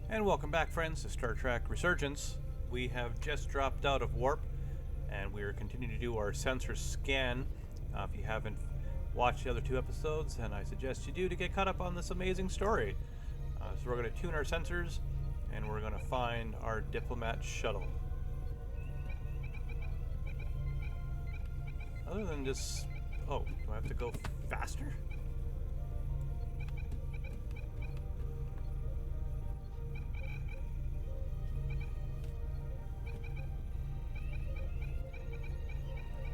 And welcome back, friends, to Star Trek Resurgence. We have just dropped out of warp, and we are continuing to do our sensor scan. If you haven't watched the other two episodes, then I suggest you do to get caught up on this amazing story. So we're going to tune our sensors, and we're going to find our diplomat shuttle. Other than just... Oh, do I have to go faster?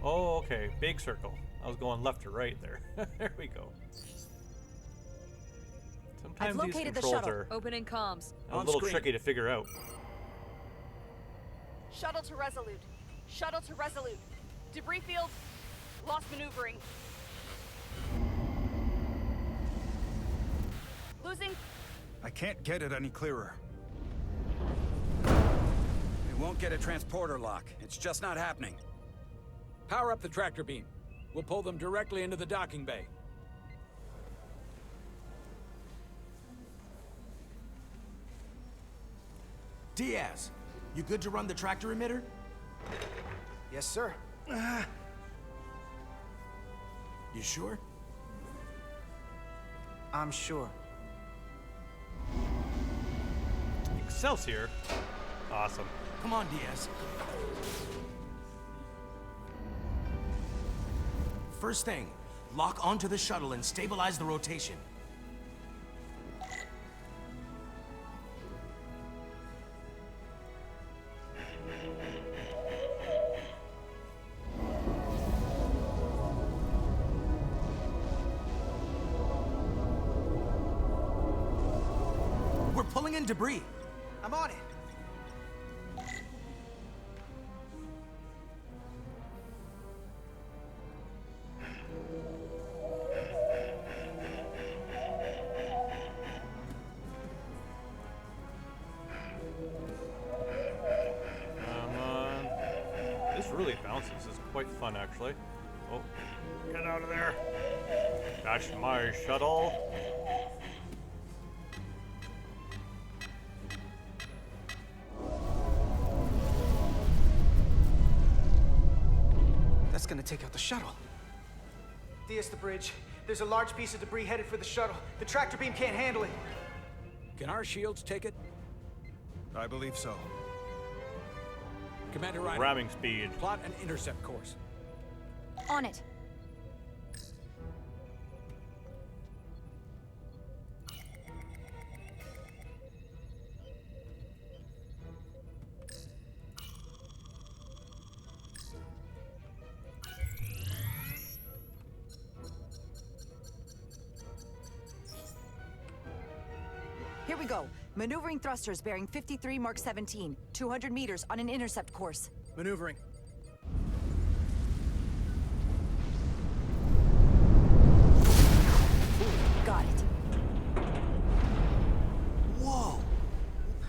Oh, okay. Big circle. I was going left to right there. There we go. Sometimes I've these located the controls shuttle. are Opening comms. a little tricky to figure out. Shuttle to Resolute. Shuttle to Resolute. Debris field. Lost maneuvering. Losing. I can't get it any clearer. It won't get a transporter lock. It's just not happening. Power up the tractor beam. We'll pull them directly into the docking bay. Diaz, you good to run the tractor emitter? Yes, sir. You sure? I'm sure. Excelsior. Awesome. Come on, Diaz. First thing, lock onto the shuttle and stabilize the rotation. We're pulling in debris. I'm on it. This really bounces. This is quite fun, actually. Oh, get out of there. That's my shuttle. That's gonna take out the shuttle. Diaz, the bridge. There's a large piece of debris headed for the shuttle. The tractor beam can't handle it. Can our shields take it? I believe so. Commander Rydek, Ramming speed. plot an intercept course. On it. Here we go. Maneuvering thrusters bearing 53 Mark 17, 200 meters on an intercept course. Maneuvering. Got it. Whoa!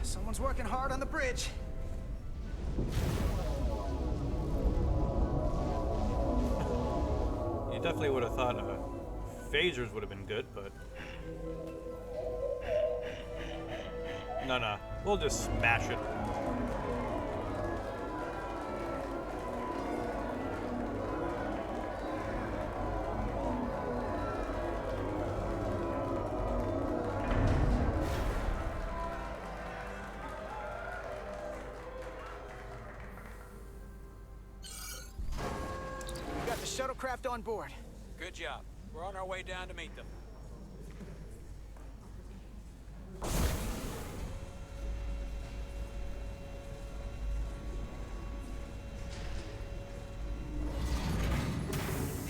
Someone's working hard on the bridge. You definitely would have thought phasers would have been good, but... No. We'll just smash it. We got the shuttlecraft on board. Good job. We're on our way down to meet them.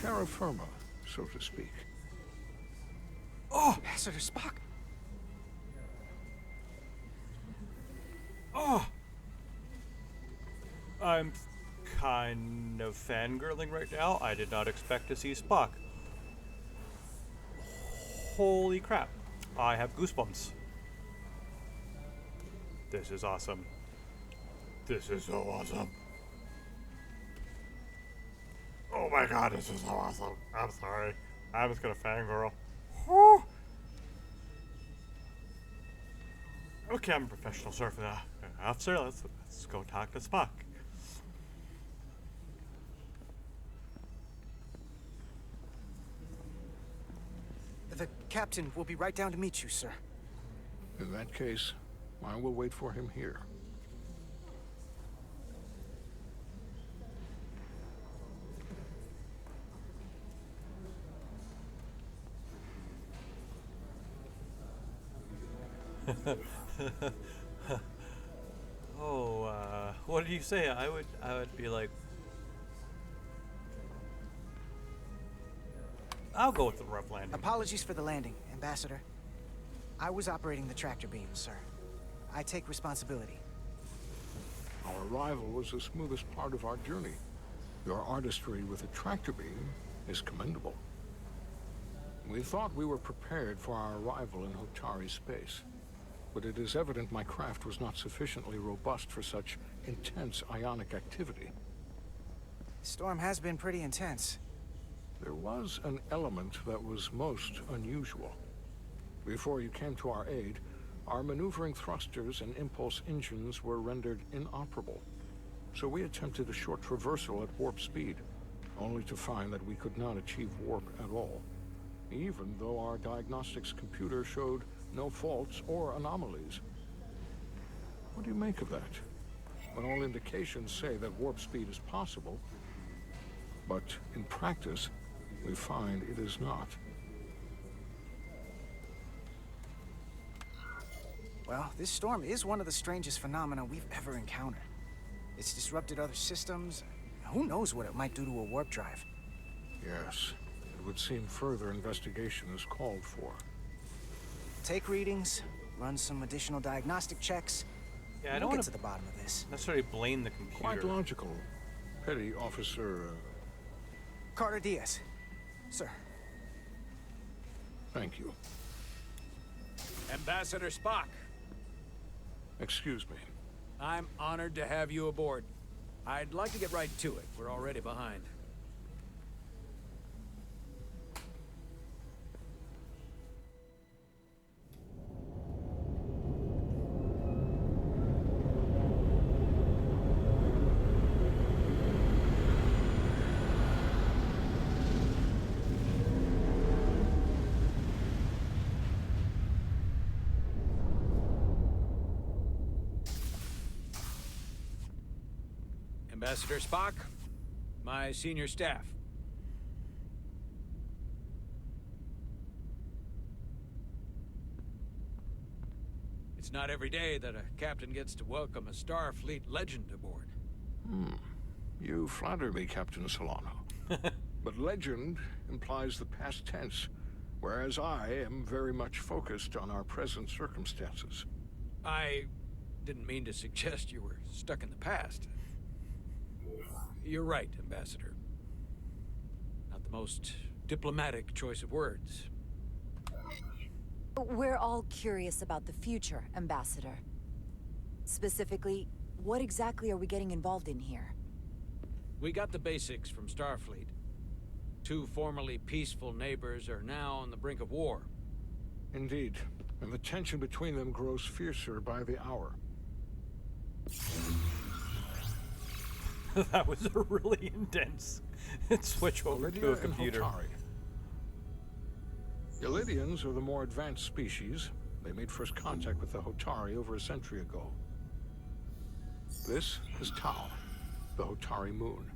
Terra firma, so to speak. Oh, Ambassador Spock. Oh! I'm kind of fangirling right now. I did not expect to see Spock. Holy crap. I have goosebumps. This is awesome. This is so awesome. Oh my god, this is so awesome. I'm sorry. I'm just gonna fangirl. Whew. Okay, I'm a professional surfer. Officer, let's go talk to Spock. The captain will be right down to meet you, sir. In that case, I will wait for him here. What do you say? I would be like, I'll go with the rough landing. Apologies for the landing, Ambassador. I was operating the tractor beam, sir. I take responsibility. Our arrival was the smoothest part of our journey. Your artistry with a tractor beam is commendable. We thought we were prepared for our arrival in Hotari space, but it is evident my craft was not sufficiently robust for such intense ionic activity. The storm has been pretty intense. There was an element that was most unusual. Before you came to our aid, our maneuvering thrusters and impulse engines were rendered inoperable. So we attempted a short traversal at warp speed, only to find that we could not achieve warp at all, even though our diagnostics computer showed no faults or anomalies. What do you make of that? When all indications say that warp speed is possible, but in practice, we find it is not. Well, this storm is one of the strangest phenomena we've ever encountered. It's disrupted other systems. Who knows what it might do to a warp drive? Yes, it would seem further investigation is called for. Take readings, run some additional diagnostic checks. Yeah, I We'll don't get want to the bottom of this. necessarily blame the computer. Quite logical. Petty Officer, Carter Diaz. Sir. thank you. Ambassador Spock, Excuse me. I'm honored to have you aboard. I'd like to get right to it. We're already behind. Ambassador Spock, my senior staff. It's not every day that a captain gets to welcome a Starfleet legend aboard. You flatter me, Captain Solano. But legend implies the past tense, whereas I am very much focused on our present circumstances. I didn't mean to suggest you were stuck in the past. You're right, Ambassador. Not the most diplomatic choice of words. We're all curious about the future, Ambassador. Specifically, what exactly are we getting involved in here? We got the basics from Starfleet. Two formerly peaceful neighbors are now on the brink of war. Indeed, and the tension between them grows fiercer by the hour. That was a really intense switch over to a Lydia and computer. Hotari. The Lydians are the more advanced species. They made first contact with the Hotari over a century ago. This is Tau, the Hotari moon.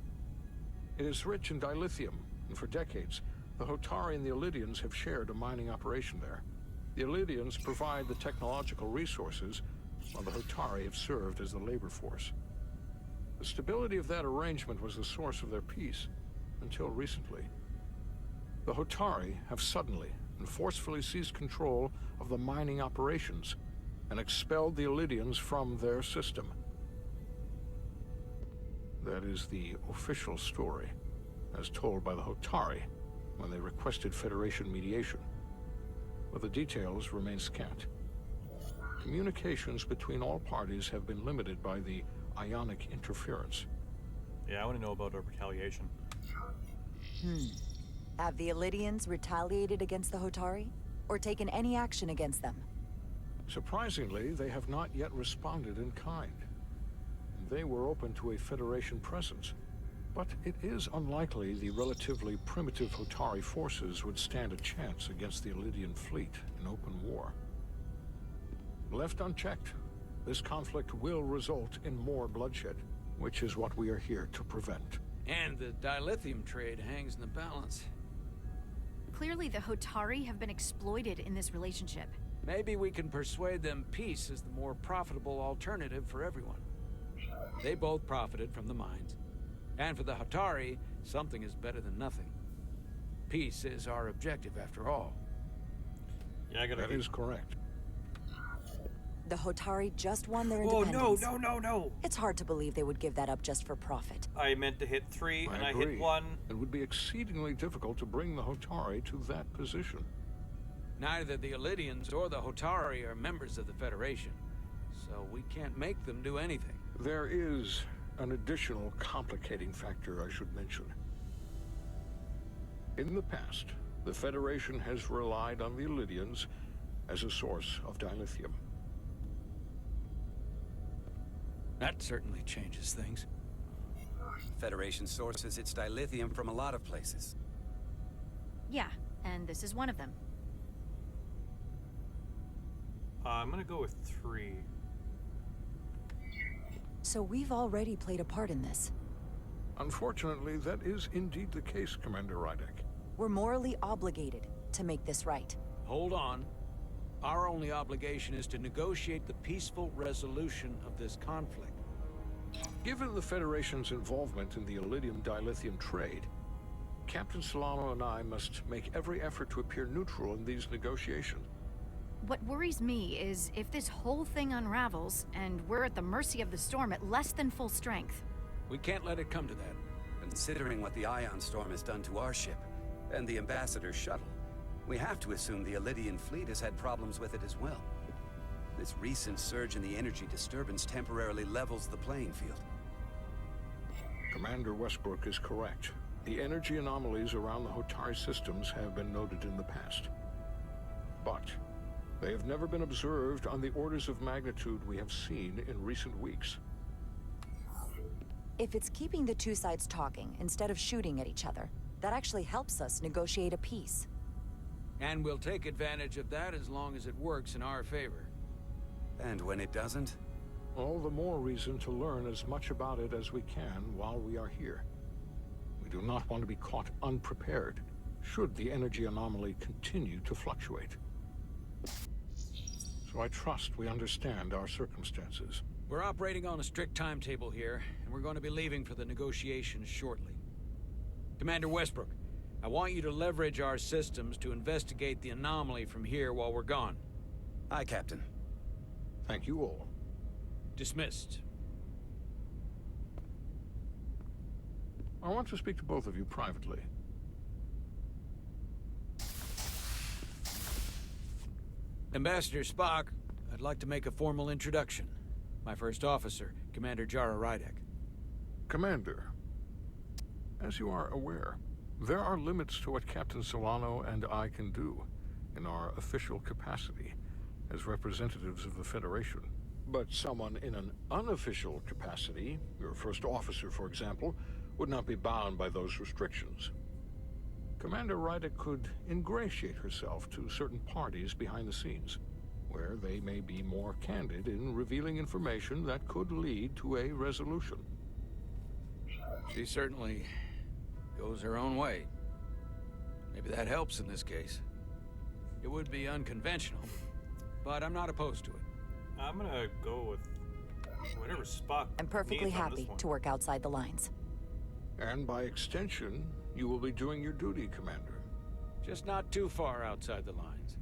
It is rich in dilithium, and for decades, the Hotari and the Illydians have shared a mining operation there. The Illydians provide the technological resources, while the Hotari have served as the labor force. The stability of that arrangement was the source of their peace, until recently. The Hotari have suddenly and forcefully seized control of the mining operations and expelled the Illydians from their system. That is the official story, as told by the Hotari when they requested Federation mediation. But the details remain scant. Communications between all parties have been limited by the ionic interference. Yeah, I want to know about our retaliation. Have the Illydians retaliated against the Hotari? Or taken any action against them? Surprisingly, they have not yet responded in kind. They were open to a Federation presence, but it is unlikely the relatively primitive Hotari forces would stand a chance against the Elydian fleet in open war. Left unchecked, this conflict will result in more bloodshed, which is what we are here to prevent. And the dilithium trade hangs in the balance. Clearly, the Hotari have been exploited in this relationship. Maybe we can persuade them peace is the more profitable alternative for everyone. They both profited from the mines. And for the Hotari, something is better than nothing. Peace is our objective, after all. Yeah, That is correct. The Hotari just won their Oh, independence. no. It's hard to believe they would give that up just for profit. I meant to hit 3 and I agree. hit 1. It would be exceedingly difficult to bring the Hotari to that position. Neither the Elydians or the Hotari are members of the Federation, so we can't make them do anything. There is an additional complicating factor I should mention. In the past, the Federation has relied on the Elydians as a source of dilithium. That certainly changes things. Federation sources its dilithium from a lot of places. Yeah, and this is one of them. I'm gonna go with 3. So we've already played a part in this. Unfortunately, that is indeed the case, Commander Rydek. We're morally obligated to make this right. Hold on. Our only obligation is to negotiate the peaceful resolution of this conflict. Given the Federation's involvement in the Elydium dilithium trade, Captain Solano and I must make every effort to appear neutral in these negotiations. What worries me is if this whole thing unravels, and we're at the mercy of the storm at less than full strength. We can't let it come to that. Considering what the Ion Storm has done to our ship, and the Ambassador's shuttle, we have to assume the Elydian fleet has had problems with it as well. This recent surge in the energy disturbance temporarily levels the playing field. Commander Westbrook is correct. The energy anomalies around the Hotari systems have been noted in the past. But they have never been observed on the orders of magnitude we have seen in recent weeks. If it's keeping the two sides talking instead of shooting at each other, that actually helps us negotiate a peace. And we'll take advantage of that as long as it works in our favor. And when it doesn't? All the more reason to learn as much about it as we can while we are here. We do not want to be caught unprepared, should the energy anomaly continue to fluctuate. So I trust we understand our circumstances. We're operating on a strict timetable here, and we're going to be leaving for the negotiations shortly. Commander Westbrook, I want you to leverage our systems to investigate the anomaly from here while we're gone. Aye, Captain. Thank you all. Dismissed. I want to speak to both of you privately. Ambassador Spock, I'd like to make a formal introduction. My first officer, Commander Jara Rydek. Commander, as you are aware, there are limits to what Captain Solano and I can do in our official capacity as representatives of the Federation. But someone in an unofficial capacity, your first officer, for example, would not be bound by those restrictions. Commander Rydek could ingratiate herself to certain parties behind the scenes, where they may be more candid in revealing information that could lead to a resolution. She certainly goes her own way. Maybe that helps in this case. It would be unconventional, but I'm not opposed to it. I'm gonna go with whatever Spock I'm perfectly needs on this happy one. to work outside the lines. And by extension, you will be doing your duty, Commander. Just not too far outside the lines.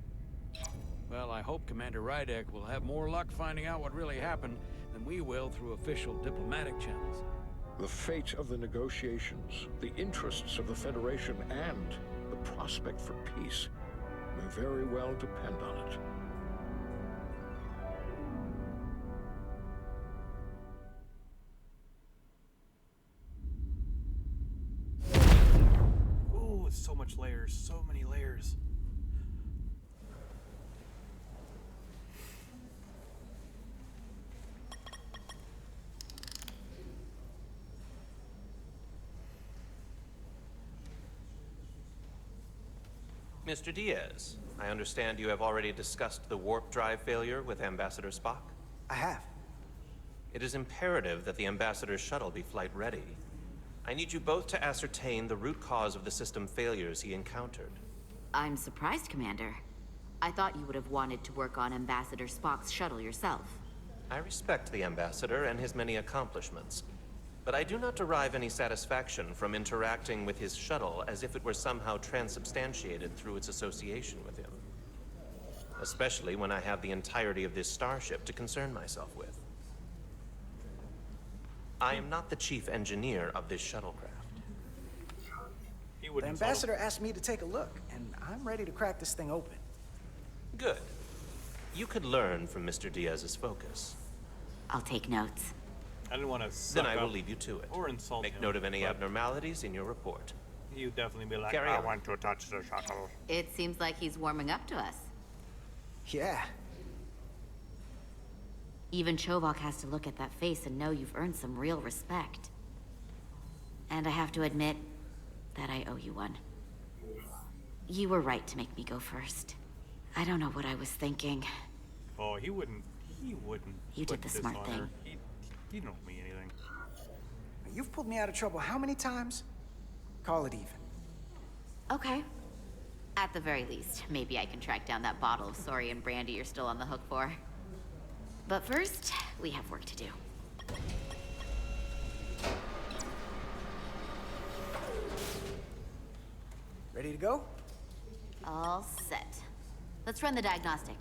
Well, I hope Commander Rydek will have more luck finding out what really happened than we will through official diplomatic channels. The fate of the negotiations, the interests of the Federation, and the prospect for peace may very well depend on it. Ooh, so much layers, so many layers. Mr. Diaz, I understand you have already discussed the warp drive failure with Ambassador Spock? I have. It is imperative that the Ambassador's shuttle be flight ready. I need you both to ascertain the root cause of the system failures he encountered. I'm surprised, Commander. I thought you would have wanted to work on Ambassador Spock's shuttle yourself. I respect the Ambassador and his many accomplishments, but I do not derive any satisfaction from interacting with his shuttle as if it were somehow transubstantiated through its association with him. Especially when I have the entirety of this starship to concern myself with. I am not the chief engineer of this shuttlecraft. The Ambassador asked me to take a look, and I'm ready to crack this thing open. Good. You could learn from Mr. Diaz's focus. I'll take notes. I didn't want to Then I will leave you to it. Or insult Make him, note of any but abnormalities in your report. You definitely be like, Carry I on. want to touch the shuttle. It seems like he's warming up to us. Yeah. Even Chovok has to look at that face and know you've earned some real respect. And I have to admit that I owe you one. You were right to make me go first. I don't know what I was thinking. Oh, he wouldn't. You did the smart thing. He don't mean anything. You've pulled me out of trouble how many times? Call it even. Okay. At the very least, maybe I can track down that bottle of Saurian brandy you're still on the hook for. But first, we have work to do. Ready to go? All set. Let's run the diagnostic.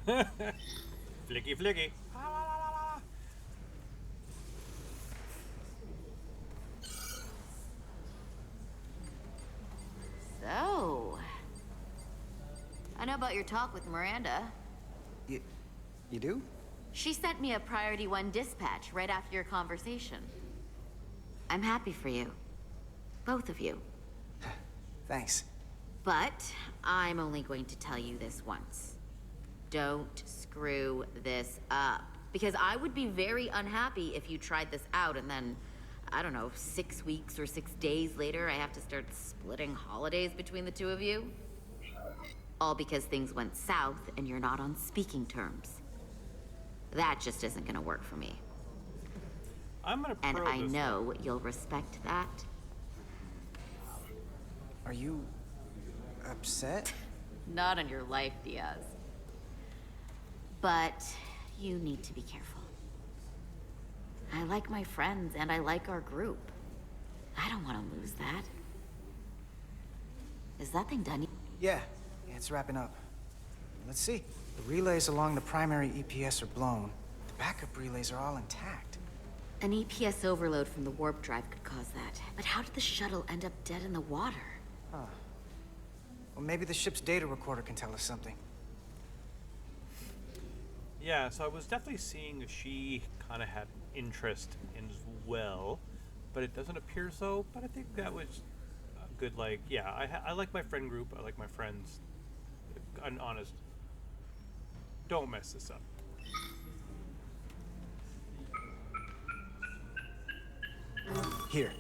Flicky, flicky. So... I know about your talk with Miranda. You do? She sent me a Priority 1 dispatch right after your conversation. I'm happy for you. Both of you. Thanks. But I'm only going to tell you this once. Don't screw this up. Because I would be very unhappy if you tried this out and then, I don't know, 6 weeks or 6 days later, I have to start splitting holidays between the two of you. All because things went south and you're not on speaking terms. That just isn't gonna work for me. I'm gonna And probe I this know you'll respect that. Are you upset? Not on your life, Diaz. But you need to be careful. I like my friends and I like our group. I don't want to lose that. Is that thing done? Yeah, it's wrapping up. Let's see. The relays along the primary EPS are blown. The backup relays are all intact. An EPS overload from the warp drive could cause that. But how did the shuttle end up dead in the water? Huh. Well, maybe the ship's data recorder can tell us something. Yeah, so I was definitely seeing she kind of had interest in as well, but it doesn't appear so. But I think that was a good, like, yeah, I like my friend group. I like my friends. I'm honest. Don't mess this up. Here.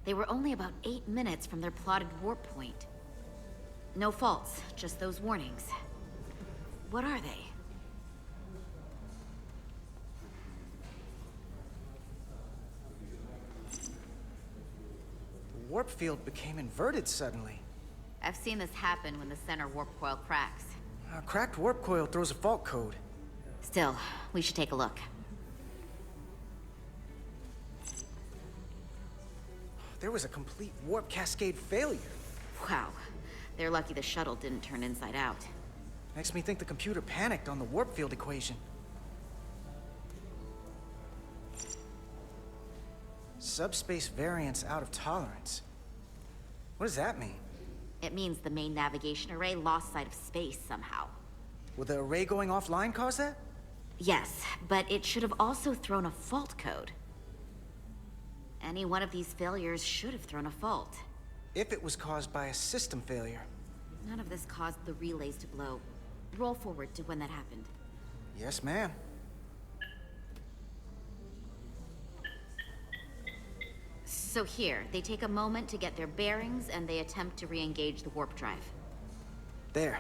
They were only about 8 minutes from their plotted warp point. No faults, just those warnings. What are they? The warp field became inverted suddenly. I've seen this happen when the center warp coil cracks. A cracked warp coil throws a fault code. Still, we should take a look. There was a complete warp cascade failure. Wow. They're lucky the shuttle didn't turn inside out. Makes me think the computer panicked on the warp field equation. Subspace variance out of tolerance. What does that mean? It means the main navigation array lost sight of space somehow. Will the array going offline cause that? Yes, but it should have also thrown a fault code. Any one of these failures should have thrown a fault. If it was caused by a system failure. None of this caused the relays to blow. Roll forward to when that happened. Yes, ma'am. So here, they take a moment to get their bearings and they attempt to re-engage the warp drive. There.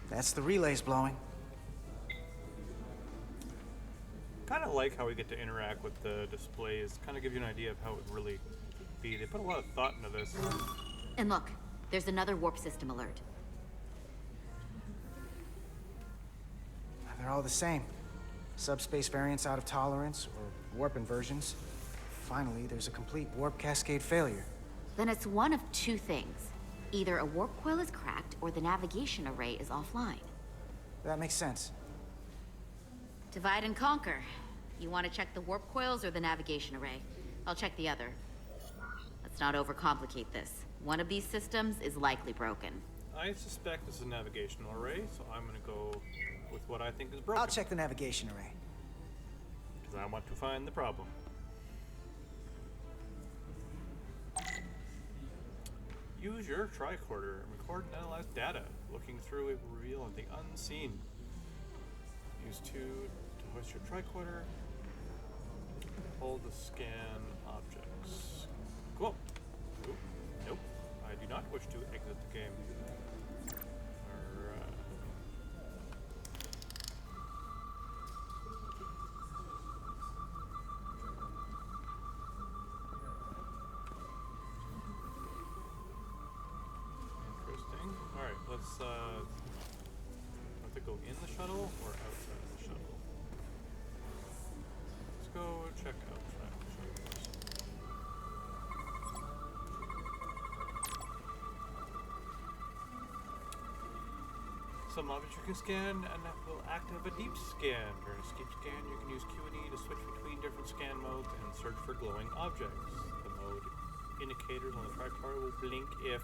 That's the relays blowing. Kind of like how we get to interact with the displays. Kind of give you an idea of how it would really be. They put a lot of thought into this. And look, there's another warp system alert. They're all the same. Subspace variants out of tolerance, or warp inversions. Finally, there's a complete warp cascade failure. Then it's one of two things. Either a warp coil is cracked, or the navigation array is offline. That makes sense. Divide and conquer. You want to check the warp coils or the navigation array? I'll check the other. Let's not overcomplicate this. One of these systems is likely broken. I suspect this is a navigational array, so I'm going to go with what I think is broken. I'll check the navigation array. Because I want to find the problem. Use your tricorder and record and analyze data. Looking through it will reveal the unseen. Use 2 to hoist your tricorder. Hold to scan objects. Cool. Oop. Nope. I do not wish to exit the game. Alright. Interesting. Alright, let's have to go in the shuttle or outside of the shuttle? Let's go check out the shuttle first. Some objects you can scan and that will activate a deep scan. During a deep scan, you can use Q and E to switch between different scan modes and search for glowing objects. The mode indicators on the tricorder will blink if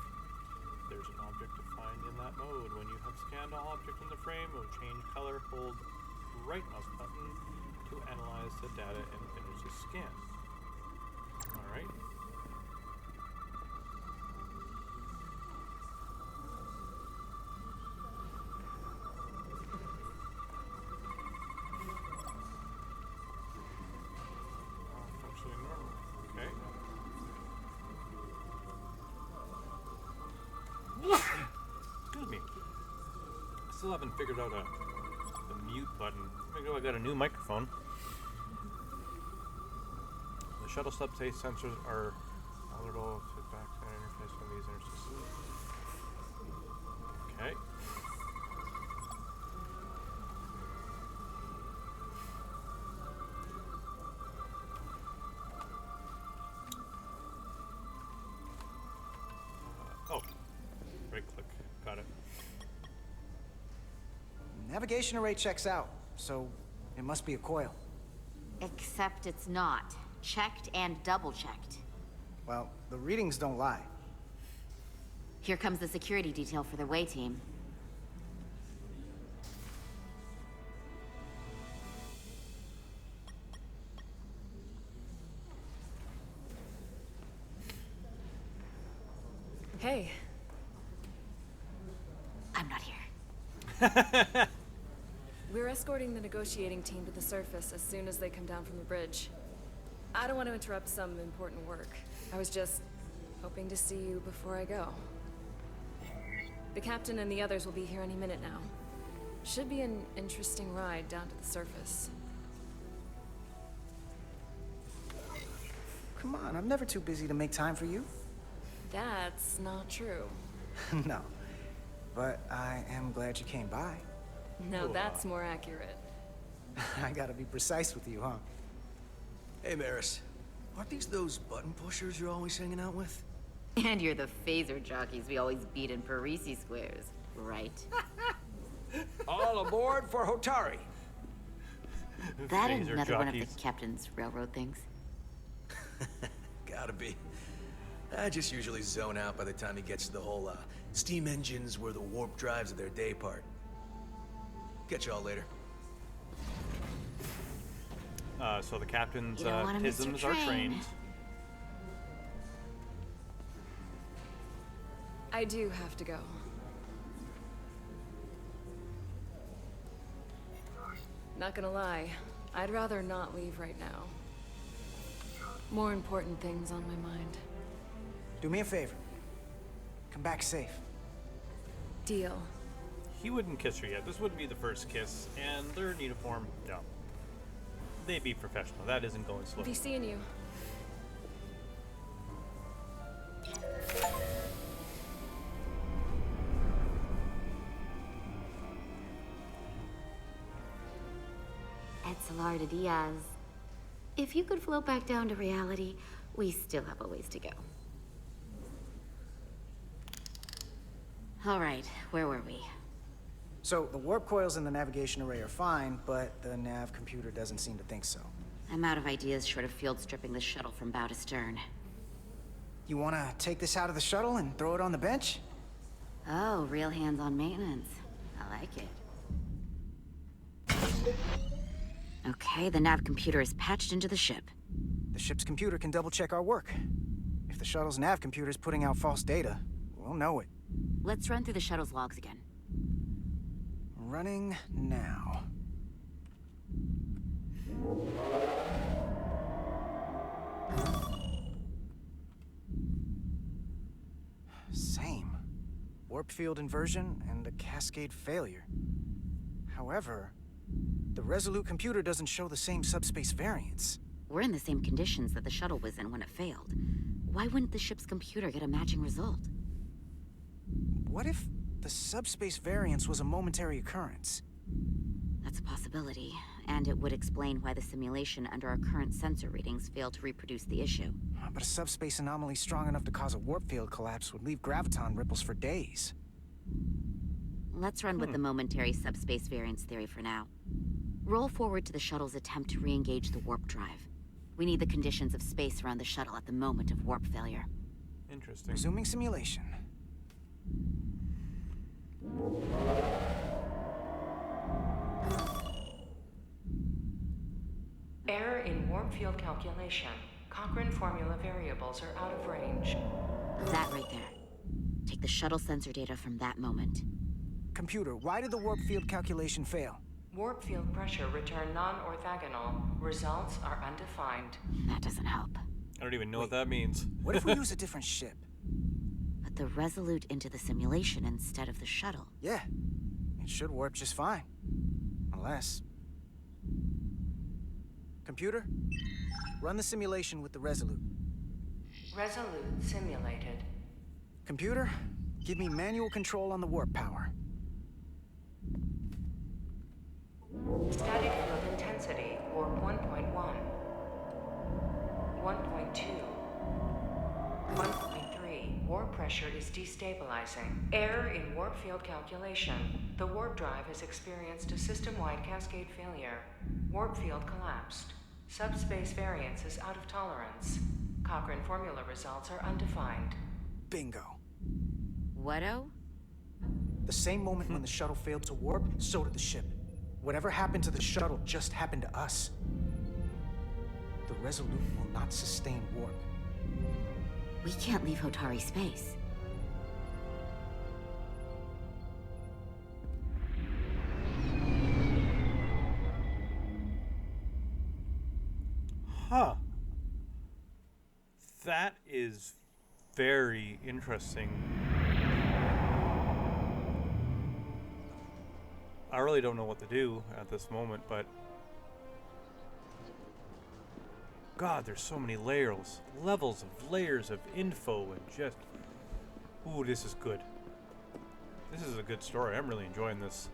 there's an object to find in that mode. When you have scanned all objects in the frame, it will change color. Hold right mouse button to analyze the data and finish the scan. Alright. Functioning normal. Okay. Excuse me. I still haven't figured out the mute button. I know I got a new microphone. The shuttle subspace sensors are vulnerable to backside interface from these intersystems. Okay. Oh, right click. Got it. Navigation array checks out, so it must be a coil. Except it's not. Checked and double-checked. Well, the readings don't lie. Here comes the security detail for the way team. Hey. I'm not here. We're escorting the negotiating team to the surface as soon as they come down from the bridge. I don't want to interrupt some important work. I was just hoping to see you before I go. The captain and the others will be here any minute now. Should be an interesting ride down to the surface. Come on, I'm never too busy to make time for you. That's not true. No. But I am glad you came by. No, that's more accurate. I gotta be precise with you, huh? Hey, Maris. Aren't these those button pushers you're always hanging out with? And you're the phaser jockeys we always beat in Parisi squares, right? All aboard for Hotari. That Phaser another one of the jockeys. captain's railroad things. Gotta be. I just usually zone out by the time he gets to the whole, steam engines were the warp drives of their day part. Catch y'all later. So the captain's You don't wanna miss your tisms are train. trained. I do have to go. Not gonna lie, I'd rather not leave right now. More important things on my mind. Do me a favor. Come back safe. Deal. He wouldn't kiss her yet. This wouldn't be the first kiss, and they're in uniform. No. They'd be professional. That isn't going slow. Be seeing you. Etzelar Diaz. If you could float back down to reality, we still have a ways to go. All right, where were we? So, the warp coils in the navigation array are fine, but the nav computer doesn't seem to think so. I'm out of ideas short of field stripping the shuttle from bow to stern. You wanna take this out of the shuttle and throw it on the bench? Oh, real hands-on maintenance. I like it. Okay, the nav computer is patched into the ship. The ship's computer can double-check our work. If the shuttle's nav computer is putting out false data, we'll know it. Let's run through the shuttle's logs again. Running now. Same. Warp field inversion and a cascade failure. However, the Resolute computer doesn't show the same subspace variance. We're in the same conditions that the shuttle was in when it failed. Why wouldn't the ship's computer get a matching result? What if the subspace variance was a momentary occurrence? That's a possibility, and it would explain why the simulation under our current sensor readings failed to reproduce the issue. But a subspace anomaly strong enough to cause a warp field collapse would leave graviton ripples for days. Let's run with the momentary subspace variance theory for now. Roll forward to the shuttle's attempt to re-engage the warp drive. We need the conditions of space around the shuttle at the moment of warp failure. Interesting. Resuming simulation. Error in warp field calculation. Cochrane formula variables are out of range. That right there. Take the shuttle sensor data from that moment. Computer, why did the warp field calculation fail? Warp field pressure returned non-orthogonal. Results are undefined. That doesn't help. I don't even know what that means. What if we use a different ship? Put the Resolute into the simulation instead of the shuttle. Yeah. It should warp just fine. Unless... Computer, run the simulation with the Resolute. Resolute simulated. Computer, give me manual control on the warp power. Static field intensity, warp 1.1. 1.2. 1.3. Warp pressure is destabilizing. Error in warp field calculation. The warp drive has experienced a system-wide cascade failure. Warp field collapsed. Subspace variance is out of tolerance. Cochrane formula results are undefined. Bingo. What-o? The same moment when the shuttle failed to warp, so did the ship. Whatever happened to the shuttle just happened to us. The Resolute will not sustain warp. We can't leave Hotari space. Huh. That is very interesting. I really don't know what to do at this moment, but God, there's so many levels of layers of info and just, ooh, this is good. This is a good story. I'm really enjoying this.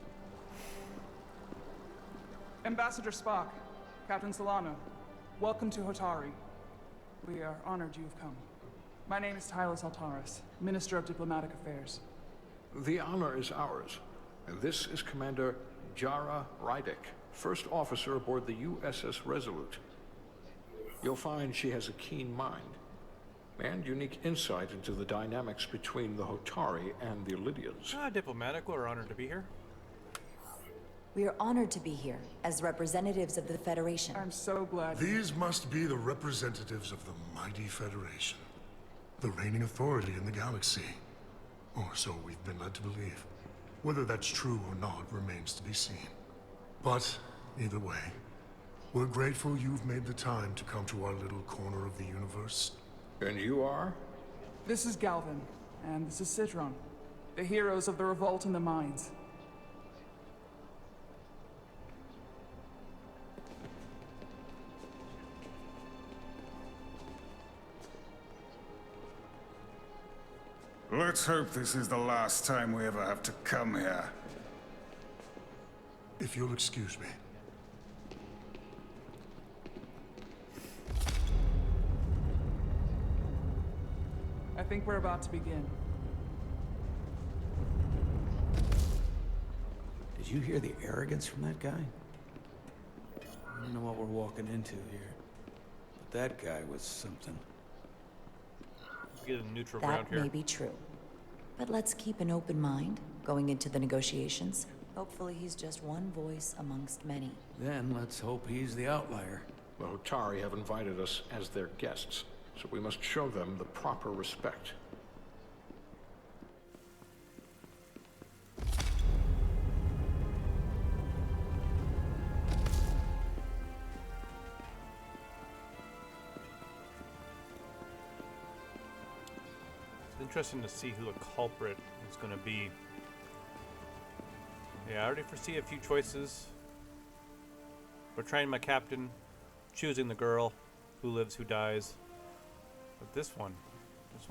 Ambassador Spock, Captain Solano, welcome to Hotari. We are honored you have come. My name is Tylos Altaris, Minister of Diplomatic Affairs. The honor is ours. And this is Commander Jara Rydek, first officer aboard the USS Resolute. You'll find she has a keen mind and unique insight into the dynamics between the Hotari and the Illydians. Diplomatic, we're honored to be here. We are honored to be here as representatives of the Federation. I'm so glad. These must be the representatives of the mighty Federation, the reigning authority in the galaxy. Or so we've been led to believe. Whether that's true or not remains to be seen. But, either way, we're grateful you've made the time to come to our little corner of the universe. And you are? This is Galvin, and this is Citron, the heroes of the revolt in the mines. Let's hope this is the last time we ever have to come here. If you'll excuse me. I think we're about to begin. Did you hear the arrogance from that guy? I don't know what we're walking into here, but that guy was something. Get a neutral ground That here. may be true. But let's keep an open mind going into the negotiations. Hopefully he's just one voice amongst many. Then let's hope he's the outlier. The Hotari have invited us as their guests, so we must show them the proper respect. It's interesting to see who the culprit is going to be. Yeah, I already foresee a few choices. Betraying my captain, choosing the girl, who lives, who dies. But this one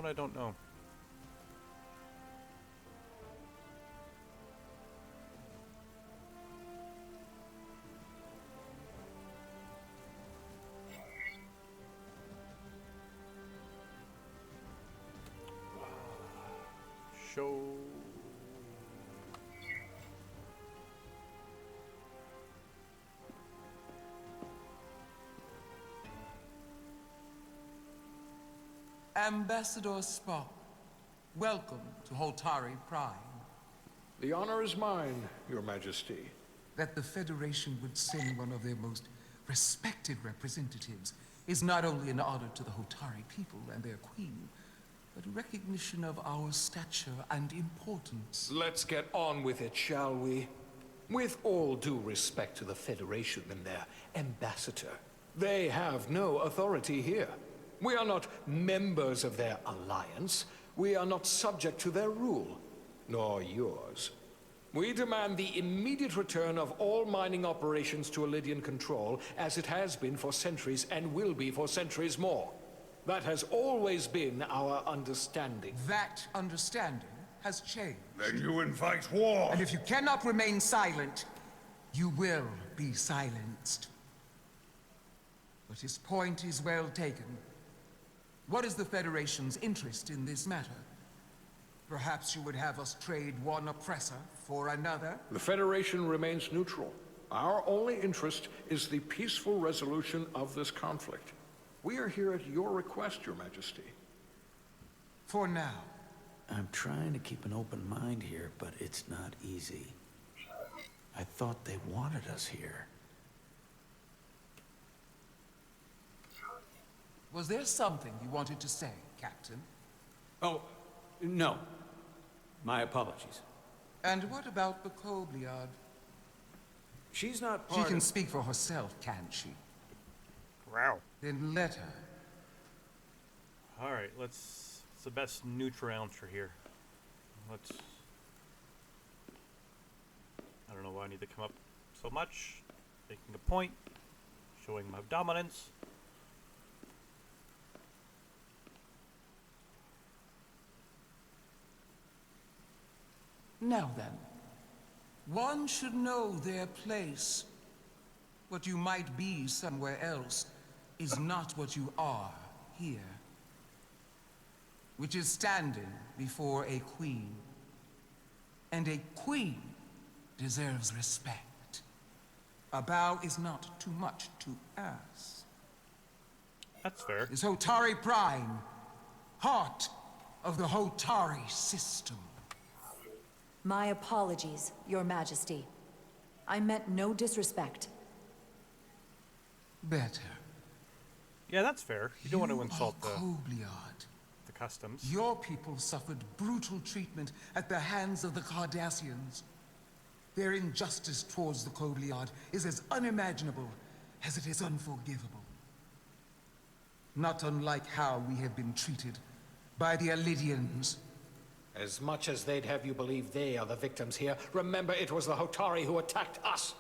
I don't know. Show. Ambassador Spock, welcome to Hotari Prime. The honor is mine, Your Majesty. That the Federation would send one of their most respected representatives is not only an honor to the Hotari people and their queen, but a recognition of our stature and importance. Let's get on with it, shall we? With all due respect to the Federation and their ambassador, they have no authority here. We are not members of their alliance. We are not subject to their rule, nor yours. We demand the immediate return of all mining operations to Elydian control, as it has been for centuries and will be for centuries more. That has always been our understanding. That understanding has changed. Then you invite war! And if you cannot remain silent, you will be silenced. But his point is well taken. What is the Federation's interest in this matter? Perhaps you would have us trade one oppressor for another? The Federation remains neutral. Our only interest is the peaceful resolution of this conflict. We are here at your request, Your Majesty. For now. I'm trying to keep an open mind here, but it's not easy. I thought they wanted us here. Was there something you wanted to say, Captain? Oh, no. My apologies. And what about the Kobliad? She's not She can speak for herself, can't she? Wow. Then let her. Alright, it's the best neutral answer here. Let's... I don't know why I need to come up so much. Making a point. Showing my dominance. Now then, one should know their place. What you might be somewhere else is not what you are here. Which is standing before a queen. And a queen deserves respect. A bow is not too much to ask. That's fair. Is Hotari Prime, heart of the Hotari system. My apologies, Your Majesty. I meant no disrespect. Better. Yeah, that's fair. You don't want to insult the Kobliad. customs. Your people suffered brutal treatment at the hands of the Cardassians. Their injustice towards the Kobliad is as unimaginable as it is unforgivable. Not unlike how we have been treated By the Elidians. As much as they'd have you believe they are the victims here, remember it was the Hotari who attacked us.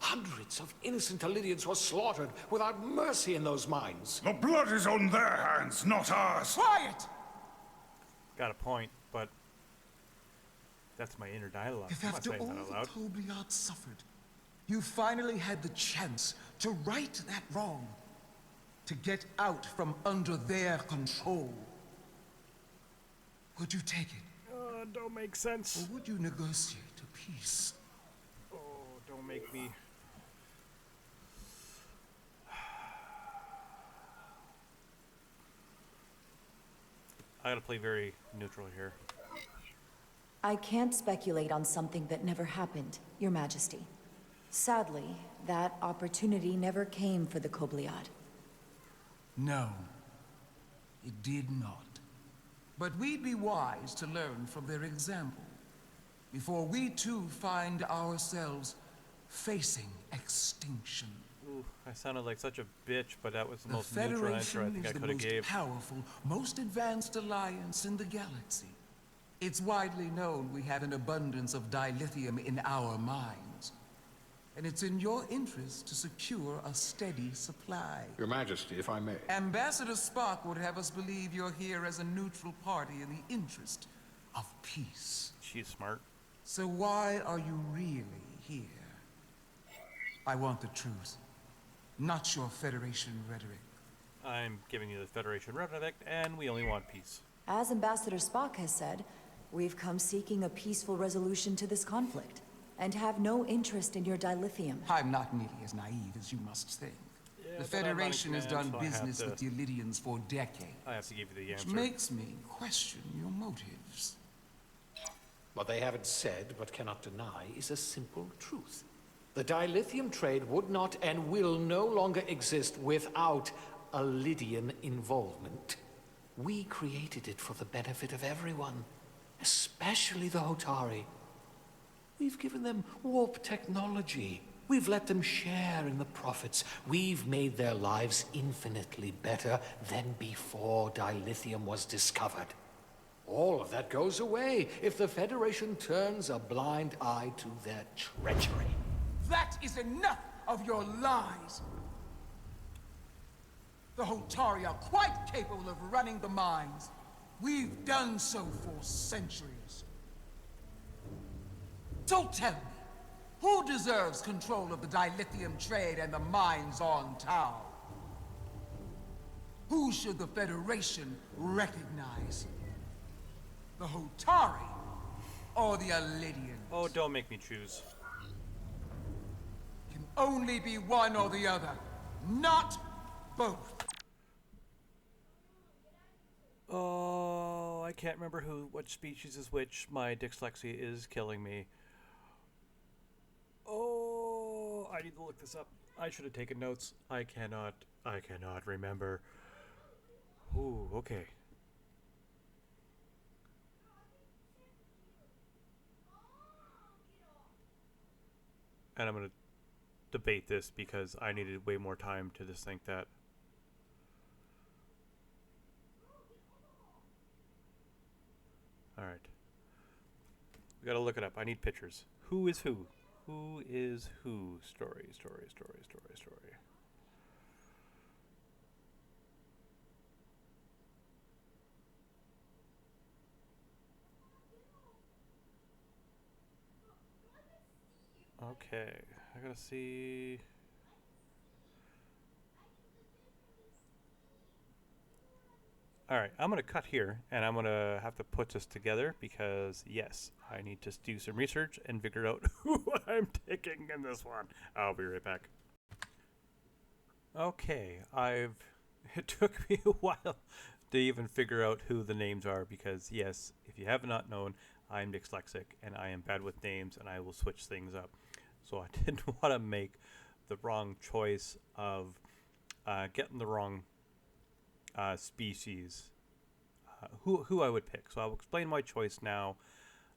Hundreds of innocent Elidians were slaughtered without mercy in those mines. The blood is on their hands, not ours. Quiet! Got a point, but that's my inner dialogue. If I'm not after saying all that out the loud. Tobliard suffered, you finally had the chance to right that wrong, to get out from under their control, would you take it? Don't make sense. Or would you negotiate a peace? Oh, don't make me. I gotta play very neutral here. I can't speculate on something that never happened, Your Majesty. Sadly, that opportunity never came for the Kobliad. No, it did not. But we'd be wise to learn from their example, before we too find ourselves facing extinction. Ooh, I sounded like such a bitch, but that was the The most neutral answer I Federation think I is the could have most gave. powerful, most advanced alliance in the galaxy. It's widely known we have an abundance of dilithium in our mines. And it's in your interest to secure a steady supply. Your Majesty, if I may. Ambassador Spock would have us believe you're here as a neutral party in the interest of peace. She's smart. So why are you really here? I want the truth, not your Federation rhetoric. I'm giving you the Federation rhetoric, and we only want peace. As Ambassador Spock has said, we've come seeking a peaceful resolution to this conflict, and have no interest in your dilithium. I'm not nearly as naive as you must think. Yeah, The but I'm running Federation has command, done so I have business to- with the Elidians for decades. I have to give you the Which answer. makes me question your motives. What they haven't said, but cannot deny, is a simple truth. The dilithium trade would not and will no longer exist without Elidian involvement. We created it for the benefit of everyone, especially the Hotari. We've given them warp technology. We've let them share in the profits. We've made their lives infinitely better than before dilithium was discovered. All of that goes away if the Federation turns a blind eye to their treachery. That is enough of your lies! The Hotari are quite capable of running the mines. We've done so for centuries. So tell me, who deserves control of the dilithium trade and the mines on Tau? Who should the Federation recognize? The Hotari or the Elidians? Oh, don't make me choose. Can only be one or the other, not both. Oh, I can't remember what species is which. My dyslexia is killing me. Oh, I need to look this up. I should have taken notes. I cannot remember. Ooh, okay. And I'm going to debate this because I needed way more time to just think that. Alright. We gotta look it up. I need pictures. Who is who? Who is who? Story. Okay. I gotta see. Alright, I'm going to cut here, and I'm going to have to put this together because, yes, I need to do some research and figure out who I'm taking in this one. I'll be right back. Okay, it took me a while to even figure out who the names are because, yes, if you have not known, I'm dyslexic, and I am bad with names, and I will switch things up. So I didn't want to make the wrong choice of getting the wrong species, who I would pick. So I'll explain my choice now,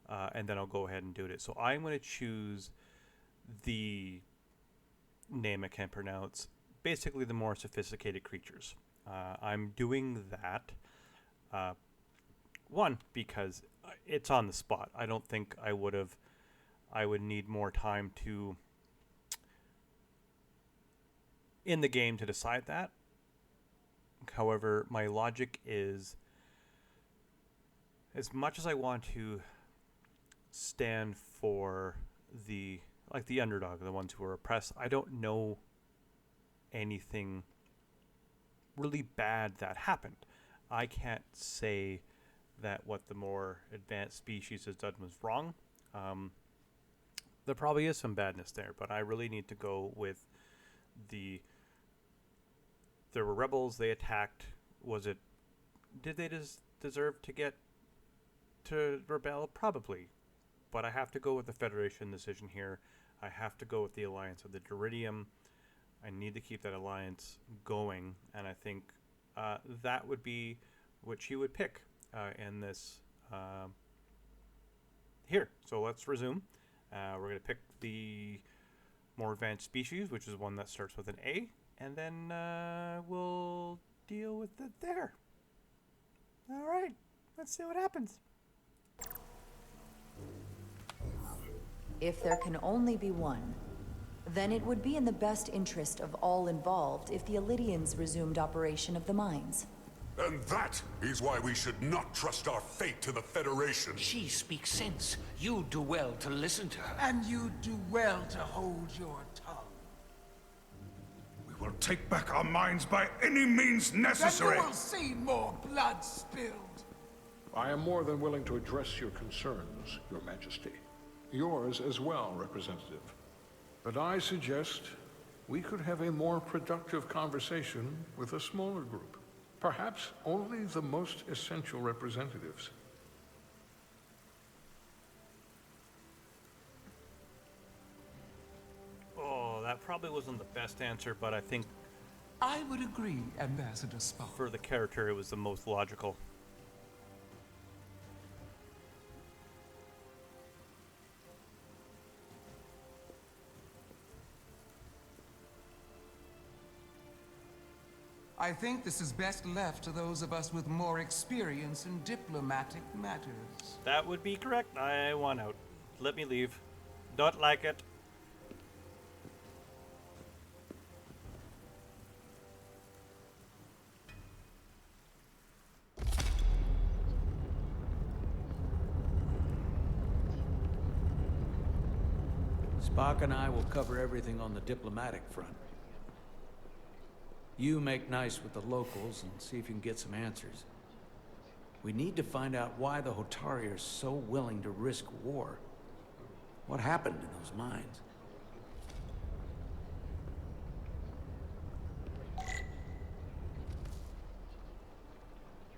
and then I'll go ahead and do it. So I'm going to choose the name I can't pronounce, basically the more sophisticated creatures. I'm doing that One, because it's on the spot. I don't think I would need more time to in the game to decide that. However, my logic is, as much as I want to stand for the underdog, the ones who are oppressed, I don't know anything really bad that happened. I can't say that what the more advanced species has done was wrong. There probably is some badness there, but I really need to go with there were rebels, they attacked. Did they deserve to get to rebel? Probably. But I have to go with the Federation decision here. I have to go with the alliance of the Duridium. I need to keep that alliance going, and I think that would be what she would pick in this here. So let's resume. We're going to pick the more advanced species, which is one that starts with an A, and then we'll deal with it there. All right, let's see what happens. If there can only be one, then it would be in the best interest of all involved if the Illydians resumed operation of the mines. And that is why we should not trust our fate to the Federation. She speaks sense. You do well to listen to her. And you do well to hold your tongue. We will take back our minds by any means necessary. Then you will see more blood spilled. I am more than willing to address your concerns, Your Majesty. Yours as well, Representative. But I suggest we could have a more productive conversation with a smaller group. Perhaps only the most essential representatives. Oh, that probably wasn't the best answer, but I think I would agree, Ambassador Spock. for the character, it was the most logical. I think this is best left to those of us with more experience in diplomatic matters. That would be correct. I want out. Let me leave. Don't like it. Spock and I will cover everything on the diplomatic front. You make nice with the locals and see if you can get some answers. We need to find out why the Hotari are so willing to risk war. What happened in those mines?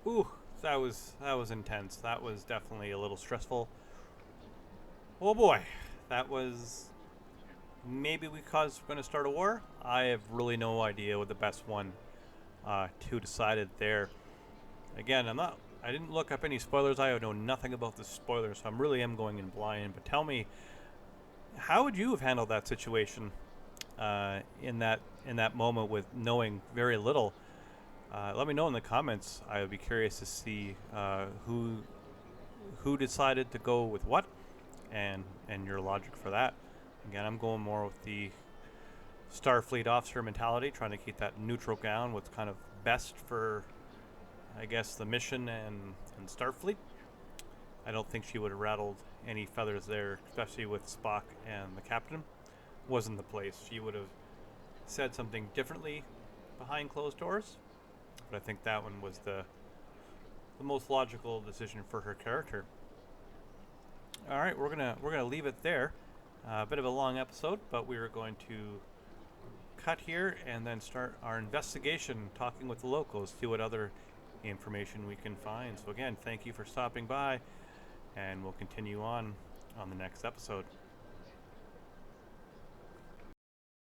Ooh, that was intense. That was definitely a little stressful. Oh boy, that was... Maybe because we're going to start a war? I have really no idea what the best one to decide it there. Again, I didn't look up any spoilers. I know nothing about the spoilers, so I really am going in blind. But tell me, how would you have handled that situation in that moment with knowing very little? Let me know in the comments. I would be curious to see who decided to go with what, and your logic for that. Again, I'm going more with the Starfleet officer mentality, trying to keep that neutral ground, what's kind of best for, I guess, the mission and Starfleet. I don't think she would have rattled any feathers there, especially with Spock and the captain. Wasn't the place. She would have said something differently behind closed doors, but I think that one was the most logical decision for her character. All right, we're gonna leave it there. A bit of a long episode, but we are going to cut here and then start our investigation, talking with the locals, see what other information we can find. So again, thank you for stopping by, and we'll continue on the next episode.